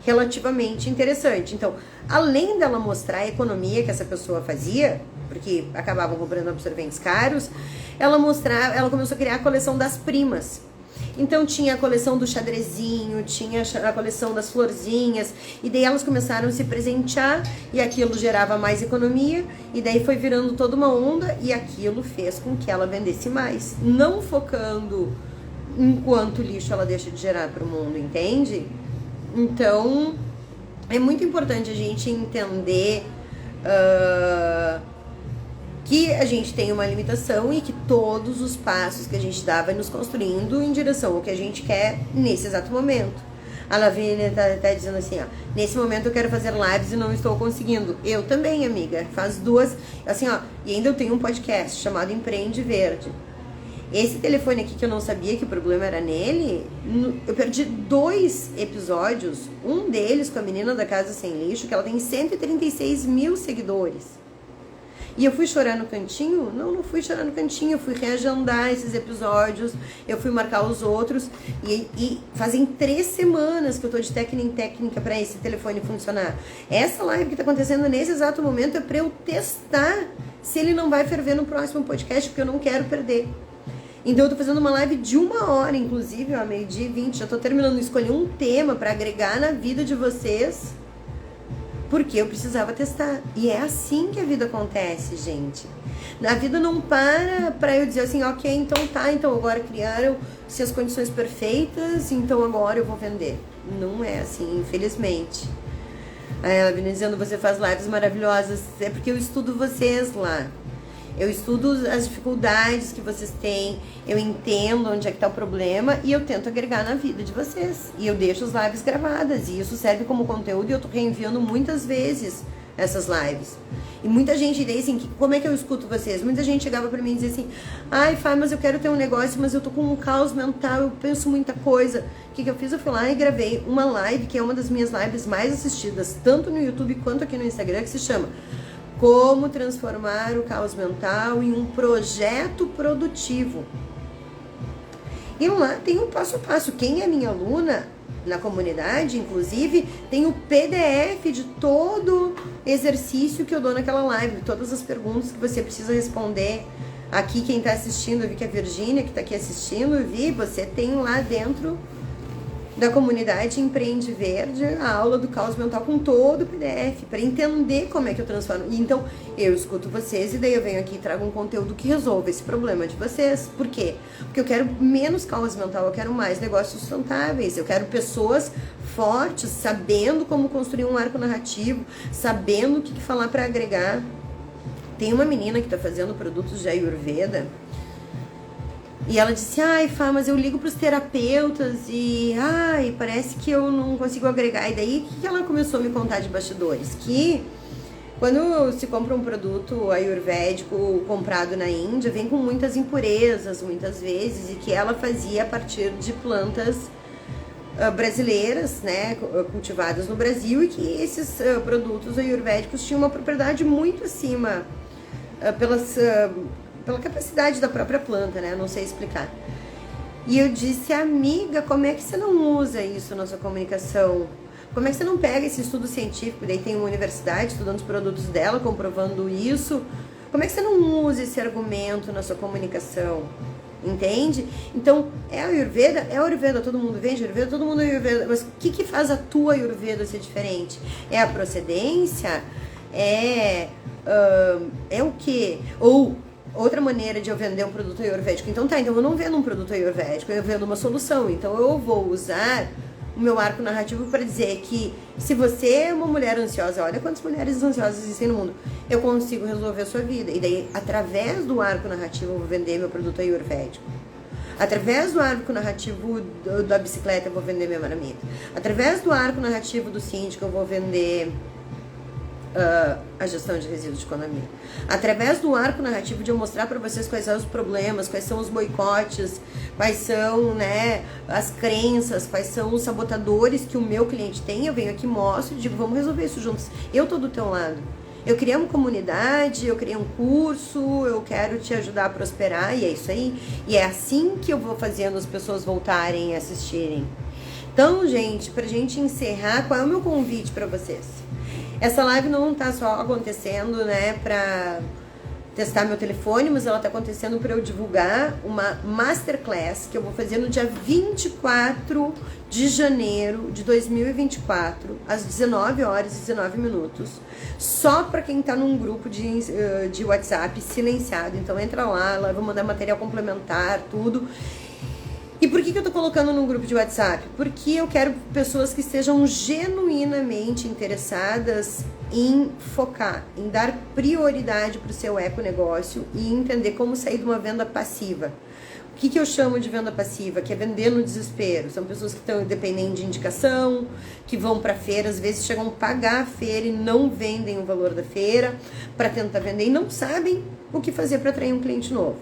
relativamente interessante. Então, além dela mostrar a economia que essa pessoa fazia, porque acabavam comprando absorventes caros, ela começou a criar a coleção das primas. Então tinha a coleção do xadrezinho, tinha a coleção das florzinhas, e daí elas começaram a se presentear, e aquilo gerava mais economia, e daí foi virando toda uma onda, e aquilo fez com que ela vendesse mais, não focando em quanto lixo ela deixa de gerar para o mundo, entende? Então, é muito importante a gente entender que a gente tem uma limitação e que todos os passos que a gente dá vai nos construindo em direção ao que a gente quer nesse exato momento. A Lavínia tá dizendo assim, ó, nesse momento eu quero fazer lives e não estou conseguindo. Eu também, amiga, faz 2, assim, ó, e ainda eu tenho um podcast chamado Empreende Verde. Esse telefone aqui que eu não sabia que o problema era nele, eu perdi 2 episódios, um deles com a menina da Casa Sem Lixo, que ela tem 136 mil seguidores. E eu fui chorar no cantinho? Não fui chorar no cantinho, eu fui reagendar esses episódios, eu fui marcar os outros, e fazem 3 semanas que eu tô de técnica em técnica para esse telefone funcionar. Essa live que tá acontecendo nesse exato momento é para eu testar se ele não vai ferver no próximo podcast, porque eu não quero perder. Então eu tô fazendo uma live de 1 hora, inclusive, ó, 12h20, já tô terminando de escolher um tema para agregar na vida de vocês, porque eu precisava testar. E é assim que a vida acontece, gente. A vida não para eu dizer assim, ok, então tá, então agora criaram-se as condições perfeitas, então agora eu vou vender. Não é assim, infelizmente. Ela vem dizendo, você faz lives maravilhosas, é porque eu estudo vocês lá. Eu estudo as dificuldades que vocês têm, eu entendo onde é que tá o problema e eu tento agregar na vida de vocês. E eu deixo as lives gravadas e isso serve como conteúdo e eu tô reenviando muitas vezes essas lives. E muita gente diz assim, como é que eu escuto vocês? Muita gente chegava pra mim e dizia assim, ai, Fá, mas eu quero ter um negócio, mas eu tô com um caos mental, eu penso muita coisa. O que eu fiz? Eu fui lá e gravei uma live, que é uma das minhas lives mais assistidas, tanto no YouTube quanto aqui no Instagram, que se chama Como Transformar o Caos Mental em um Projeto Produtivo. E lá tem um passo a passo. Quem é minha aluna na comunidade, inclusive, tem o PDF de todo exercício que eu dou naquela live, todas as perguntas que você precisa responder. Aqui quem está assistindo, eu vi que a Virgínia que está aqui assistindo, eu vi, você tem lá dentro da comunidade Empreende Verde a aula do caos mental com todo o PDF, para entender como é que eu transformo. E então, eu escuto vocês e daí eu venho aqui e trago um conteúdo que resolva esse problema de vocês. Por quê? Porque eu quero menos caos mental, eu quero mais negócios sustentáveis, eu quero pessoas fortes, sabendo como construir um arco narrativo, sabendo o que falar para agregar. Tem uma menina que está fazendo produtos de Ayurveda, E ela disse, ai, Fá, mas eu ligo pros terapeutas e, ai, parece que eu não consigo agregar. E daí, o que ela começou a me contar de bastidores? Que quando se compra um produto ayurvédico comprado na Índia, vem com muitas impurezas, muitas vezes, e que ela fazia a partir de plantas brasileiras, né, cultivadas no Brasil, e que esses produtos ayurvédicos tinham uma propriedade muito acima pela capacidade da própria planta, né? Não sei explicar. E eu disse, amiga, como é que você não usa isso na sua comunicação? Como é que você não pega esse estudo científico? Daí tem uma universidade estudando os produtos dela, comprovando isso. Como é que você não usa esse argumento na sua comunicação? Entende? Então, é Ayurveda? É Ayurveda, todo mundo vende Ayurveda, todo mundo é Ayurveda. Mas o que faz a tua Ayurveda ser diferente? É a procedência? É o quê? Ou outra maneira de eu vender um produto ayurvédico. Então então eu não vendo um produto ayurvédico, eu vendo uma solução. Então eu vou usar o meu arco narrativo para dizer que se você é uma mulher ansiosa, olha quantas mulheres ansiosas existem no mundo, eu consigo resolver a sua vida. E daí, através do arco narrativo, eu vou vender meu produto ayurvédico. Através do arco narrativo da bicicleta, eu vou vender minha marmita. Através do arco narrativo do síndico, eu vou vender a gestão de resíduos de economia. Através do arco narrativo de eu mostrar para vocês quais são os problemas, quais são os boicotes, quais são, né, as crenças, quais são os sabotadores que o meu cliente tem, eu venho aqui, mostro e digo, vamos resolver isso juntos. Eu tô do teu lado. Eu criei uma comunidade, eu criei um curso, eu quero te ajudar a prosperar, e é isso aí. E é assim que eu vou fazendo as pessoas voltarem e assistirem. Então, gente, pra gente encerrar, qual é o meu convite para vocês? Essa live não tá só acontecendo, né, pra testar meu telefone, mas ela tá acontecendo para eu divulgar uma masterclass que eu vou fazer no dia 24 de janeiro de 2024, às 19 horas e 19 minutos, só para quem tá num grupo de WhatsApp silenciado. Então entra lá, eu vou mandar material complementar, tudo. E por que eu tô colocando num grupo de WhatsApp? Porque eu quero pessoas que estejam genuinamente interessadas em focar, em dar prioridade para o seu econegócio e entender como sair de uma venda passiva. O que eu chamo de venda passiva? Que é vender no desespero. São pessoas que estão dependendo de indicação, que vão para feira, às vezes chegam a pagar a feira e não vendem o valor da feira para tentar vender e não sabem o que fazer para atrair um cliente novo.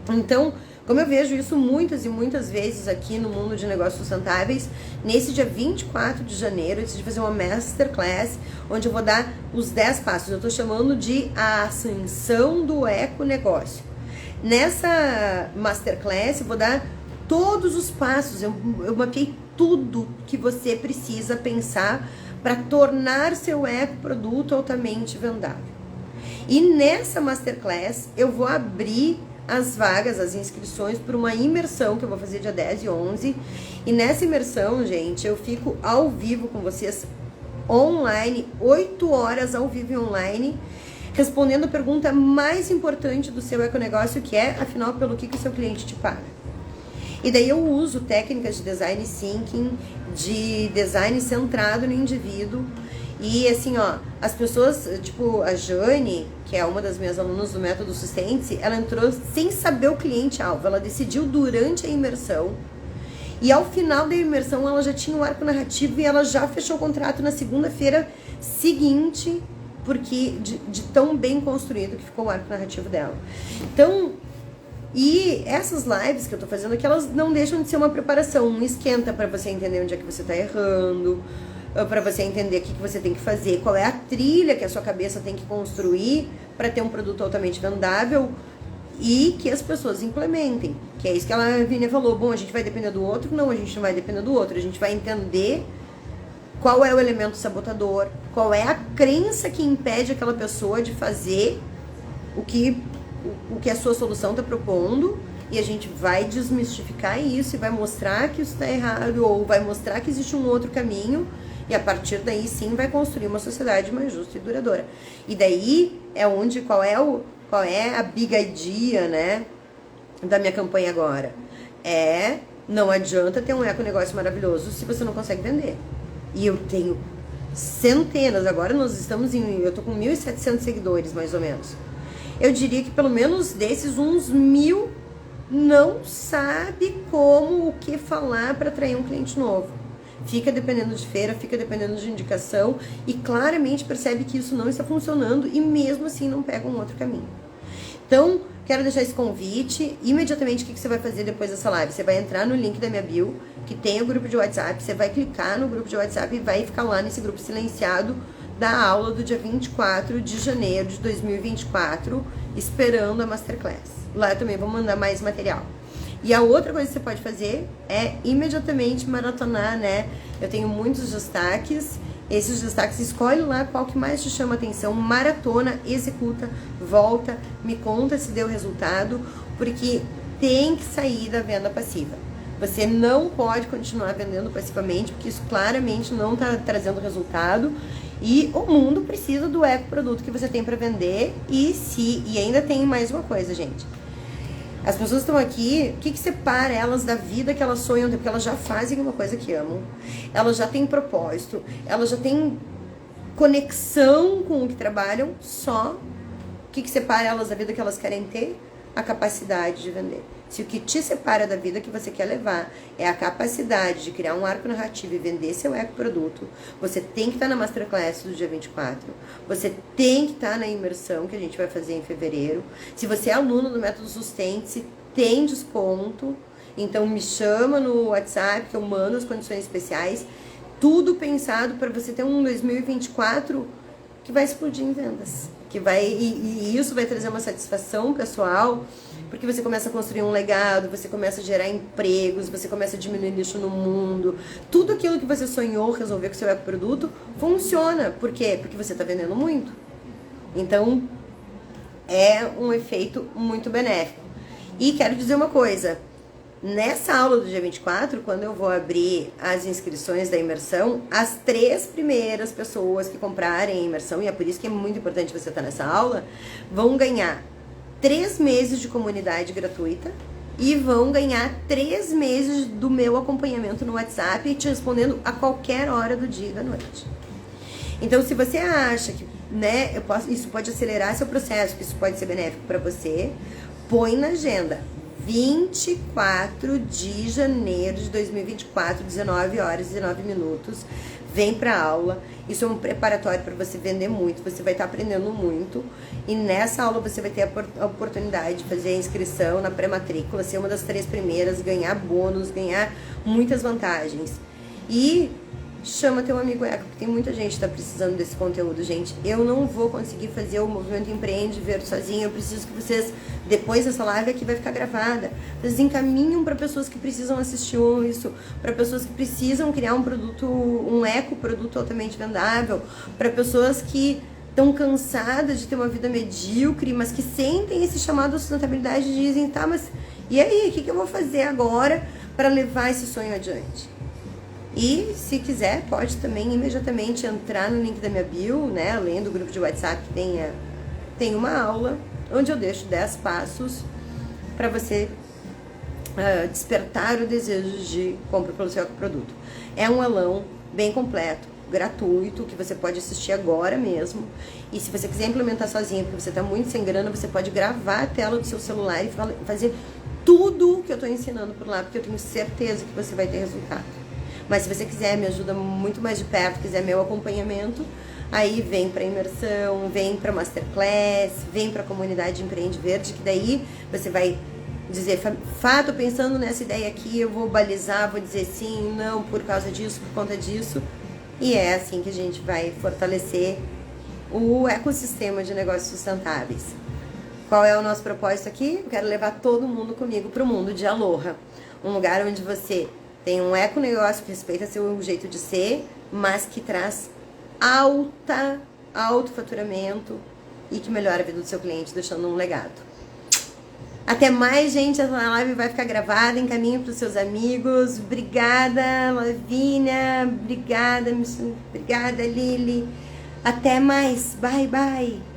Então, como eu vejo isso muitas e muitas vezes aqui no mundo de negócios sustentáveis, nesse dia 24 de janeiro eu decidi fazer uma masterclass onde eu vou dar os 10 passos. Eu estou chamando de a ascensão do econegócio. Nessa masterclass eu vou dar todos os passos, eu mapeei tudo que você precisa pensar para tornar seu ecoproduto altamente vendável. E nessa masterclass eu vou abrir as vagas, as inscrições para uma imersão que eu vou fazer dia 10 e 11. E nessa imersão, gente, eu fico ao vivo com vocês, online, 8 horas ao vivo e online, respondendo a pergunta mais importante do seu econegócio, que é, afinal, pelo que o seu cliente te paga. E daí eu uso técnicas de design thinking, de design centrado no indivíduo. E assim, ó, as pessoas, tipo a Jane, que é uma das minhas alunas do Método Sustente, ela entrou sem saber o cliente-alvo. Ela decidiu durante a imersão. E ao final da imersão, ela já tinha um arco narrativo e ela já fechou o contrato na segunda-feira seguinte, porque de tão bem construído que ficou o arco narrativo dela. Então, e essas lives que eu tô fazendo aqui, elas não deixam de ser uma preparação, um esquenta para você entender onde é que você tá errando, para você entender o que você tem que fazer, qual é a trilha que a sua cabeça tem que construir para ter um produto altamente vendável e que as pessoas implementem. Que é isso que a Vínia falou. Bom, a gente vai depender do outro? Não, a gente não vai depender do outro. A gente vai entender qual é o elemento sabotador, qual é a crença que impede aquela pessoa de fazer o que a sua solução está propondo, e a gente vai desmistificar isso e vai mostrar que isso está errado, ou vai mostrar que existe um outro caminho. E a partir daí sim vai construir uma sociedade mais justa e duradoura. E daí é onde, qual é a big idea, né, da minha campanha agora? Não adianta ter um econegócio maravilhoso se você não consegue vender. E eu tenho centenas, agora eu tô com 1.700 seguidores mais ou menos. Eu diria que pelo menos desses uns 1.000 não sabe como, o que falar para atrair um cliente novo. Fica dependendo de feira, fica dependendo de indicação e claramente percebe que isso não está funcionando e mesmo assim não pega um outro caminho. Então, quero deixar esse convite. Imediatamente, o que você vai fazer depois dessa live? Você vai entrar no link da minha bio, que tem o grupo de WhatsApp, você vai clicar no grupo de WhatsApp e vai ficar lá nesse grupo silenciado da aula do dia 24 de janeiro de 2024, esperando a Masterclass. Lá eu também vou mandar mais material. E a outra coisa que você pode fazer é imediatamente maratonar, né? Eu tenho muitos destaques. Esses destaques, escolhe lá qual que mais te chama atenção, maratona, executa, volta, me conta se deu resultado, porque tem que sair da venda passiva. Você não pode continuar vendendo passivamente, porque isso claramente não está trazendo resultado. E o mundo precisa do ecoproduto que você tem para vender. E ainda tem mais uma coisa, gente. As pessoas estão aqui, o que separa elas da vida que elas sonham ter? Porque elas já fazem uma coisa que amam, elas já têm propósito, elas já têm conexão com o que trabalham, só o que separa elas da vida que elas querem ter? A capacidade de vender. Se o que te separa da vida que você quer levar é a capacidade de criar um arco narrativo e vender seu ecoproduto, você tem que estar na Masterclass do dia 24, você tem que estar na imersão que a gente vai fazer em fevereiro. Se você é aluno do Método Sustente, tem desconto, então me chama no WhatsApp que eu mando as condições especiais, tudo pensado para você ter um 2024 que vai explodir em vendas. E isso vai trazer uma satisfação pessoal, porque você começa a construir um legado, você começa a gerar empregos, você começa a diminuir lixo no mundo. Tudo aquilo que você sonhou resolver com o seu ecoproduto funciona. Por quê? Porque você está vendendo muito. Então, é um efeito muito benéfico. E quero dizer uma coisa. Nessa aula do dia 24, quando eu vou abrir as inscrições da imersão, as 3 primeiras pessoas que comprarem a imersão, e é por isso que é muito importante você estar nessa aula, vão ganhar 3 meses de comunidade gratuita e vão ganhar 3 meses do meu acompanhamento no WhatsApp, te respondendo a qualquer hora do dia e da noite. Então, se você acha que isso pode acelerar seu processo, que isso pode ser benéfico para você, põe na agenda. 24 de janeiro de 2024, 19 horas e 19 minutos, vem pra aula. Isso é um preparatório para você vender muito, você vai estar aprendendo muito. E nessa aula você vai ter a oportunidade de fazer a inscrição na pré-matrícula, ser uma das 3 primeiras, ganhar bônus, ganhar muitas vantagens. E chama teu amigo eco, porque tem muita gente que está precisando desse conteúdo, gente. Eu não vou conseguir fazer o Movimento Empreende Verde sozinho. Eu preciso que vocês, depois dessa live aqui vai ficar gravada, vocês encaminham para pessoas que precisam assistir isso, para pessoas que precisam criar um produto, um ecoproduto altamente vendável, para pessoas que estão cansadas de ter uma vida medíocre, mas que sentem esse chamado à sustentabilidade e dizem, tá, mas e aí, o que eu vou fazer agora para levar esse sonho adiante? E se quiser, pode também imediatamente entrar no link da minha bio, né? Além do grupo de WhatsApp que tem uma aula onde eu deixo 10 passos para você despertar o desejo de compra pelo seu produto. É um aulão bem completo, gratuito, que você pode assistir agora mesmo. E se você quiser implementar sozinho, porque você está muito sem grana, você pode gravar a tela do seu celular e fazer tudo que eu estou ensinando por lá, porque eu tenho certeza que você vai ter resultado. Mas se você quiser me ajuda muito mais de perto, quiser meu acompanhamento, aí vem para imersão, vem para Masterclass, vem para a comunidade Empreende Verde, que daí você vai dizer, Fá, tô pensando nessa ideia aqui, eu vou balizar, vou dizer sim, não, por causa disso, por conta disso. E é assim que a gente vai fortalecer o ecossistema de negócios sustentáveis. Qual é o nosso propósito aqui? Eu quero levar todo mundo comigo para o mundo de Aloha. Um lugar onde você tem um econegócio que respeita seu jeito de ser, mas que traz alto faturamento e que melhora a vida do seu cliente, deixando um legado. Até mais, gente. A live vai ficar gravada. Encaminhe para os seus amigos. Obrigada, Lavínia. Obrigada, Lili. Até mais. Bye, bye.